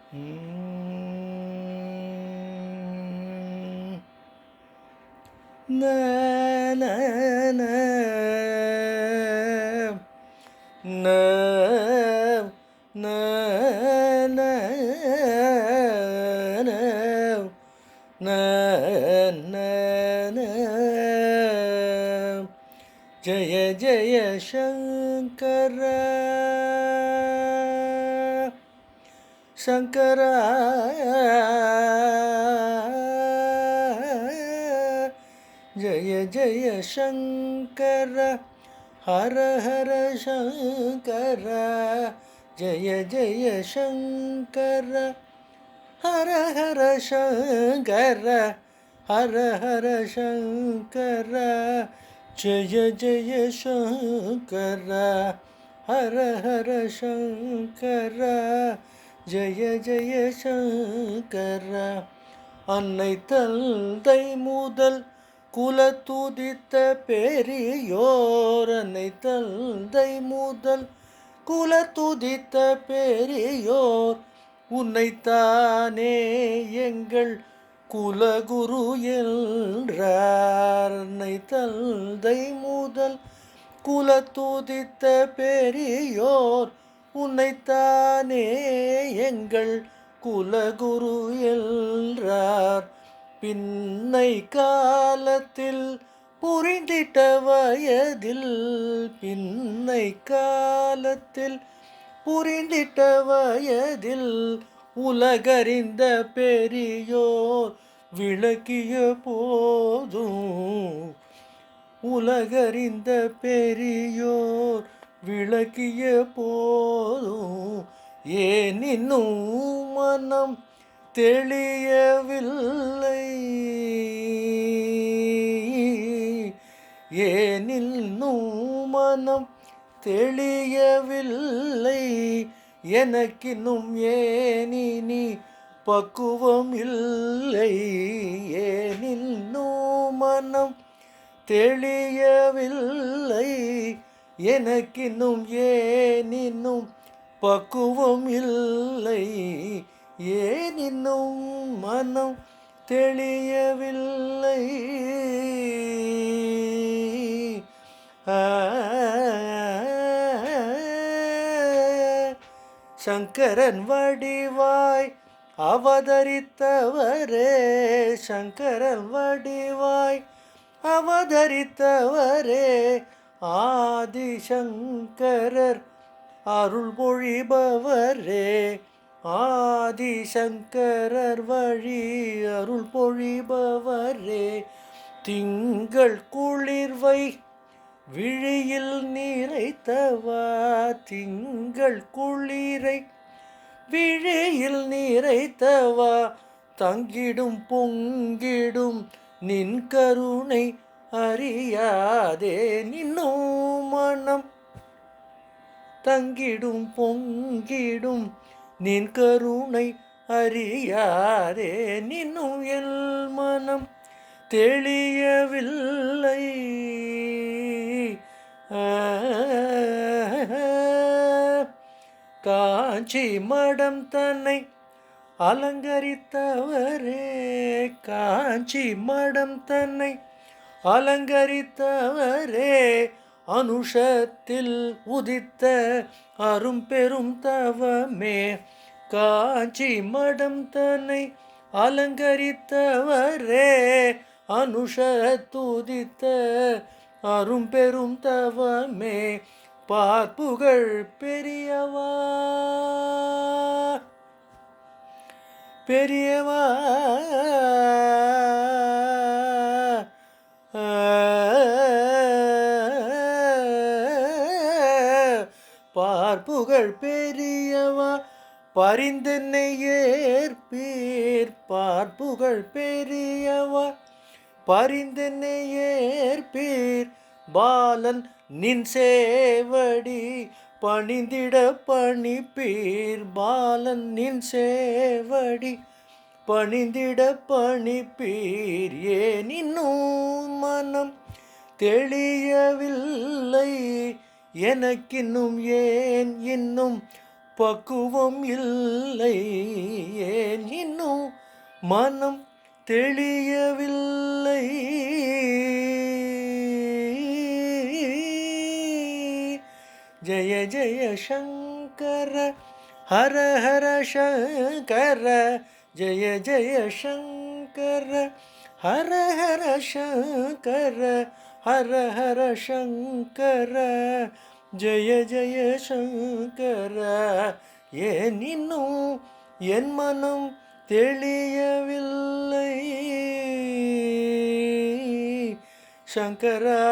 na na na na na na na na jaya jaya shankara shankara jaya jaya shankara hara hara shankara jaya jaya shankara hara hara shankara hara hara shankara jaya jaya shankara hara hara shankara jaya jaya shankara அன்னை தந்தை முதல் குலத்துதித்த பெரியோர் அன்னை தந்தை முதல் குலத்துதித்த பெரியோர் உன்னைத்தானே எங்கள் குலகுரு என்றார் அன்னை தந்தை முதல் குலத்துதித்த பெரியோர் உன்னைத்தானே எங்கள் குலகுரு என்றார் பின்னை காலத்தில் புரிந்திட்ட வயதில் பின்னை காலத்தில் புரிந்திட்ட வயதில் உலகறிந்த பெரியோர் விளக்கிய போதும் உலகறிந்த பெரியோர் விளக்கிய போதும் ஏன் இன்னும் மனம் தெளியவில்லை ஏன் இன்னும் மனம் தெளியவில்லை எனக்கின்னும் ஏனினி பக்குவம் இல்லை ஏன் இன்னும் மனம் தெளியவில்லை எனக்கின்னும் ஏனினும் பக்குவம் இல்லை ஏன் இன்னும் மனம் தெளியவில்லை சங்கரன் வடிவாய் அவதரித்தவரே சங்கரன் வடிவாய் அவதரித்தவரே ஆதிசங்கரர் அருள் பொழிபவரே ஆதிசங்கரர் வழி அருள் பொழிபவரே திங்கள் குளிர்வை விழியில் நிறைத்தவா திங்கள் குளிரை விழியில் நிறைத்தவா தங்கிடும் பொங்கிடும் நின் கருணை அறியாதே நின்னும் மனம் தங்கிடும் பொங்கிடும் நின் கருணை அறியாதே நின்னும் எல் மனம் தெளியவில்லை காஞ்சி மடம் தன்னை அலங்கரித்தவரே காஞ்சி மடம் தன்னை அலங்கரித்தவரே அனுஷத்தில் உதித்த அரும்பெரும் தவமே காஞ்சி மடம் தன்னை அலங்கரித்தவரே அனுஷத்துதித்த அரும்பெரும் தவமே பார்ப்புகழ் பெரியவா பெரியவா பார்ப்புகழ் பெரியவா பரிந்தென்னை ஏற்பீர் பார்ப்புகழ் பெரியவா பரிந்தென்னை ஏற்பீர் பாலன் நின் சேவடி பணிந்திட பணிப்பீர் பாலன் நின் சேவடி பணிந்திட பணிப்பீர் ஏன் இன்னும் மனம் தெளியவில்லை எனக்கின்னும் ஏன் இன்னும் பக்குவம் இல்லை மனம் தெளியவில்லை. ஜய ஜய சங்கர ஹர ஹர சங்கர ஜய ஜய சங்கர ஹர ஹர சங்கர ஹர ஹர சங்கர ஜய ஜய சங்கர. ஏன் இன்னும் என் மனம் தெளியவில்லை சங்கரா.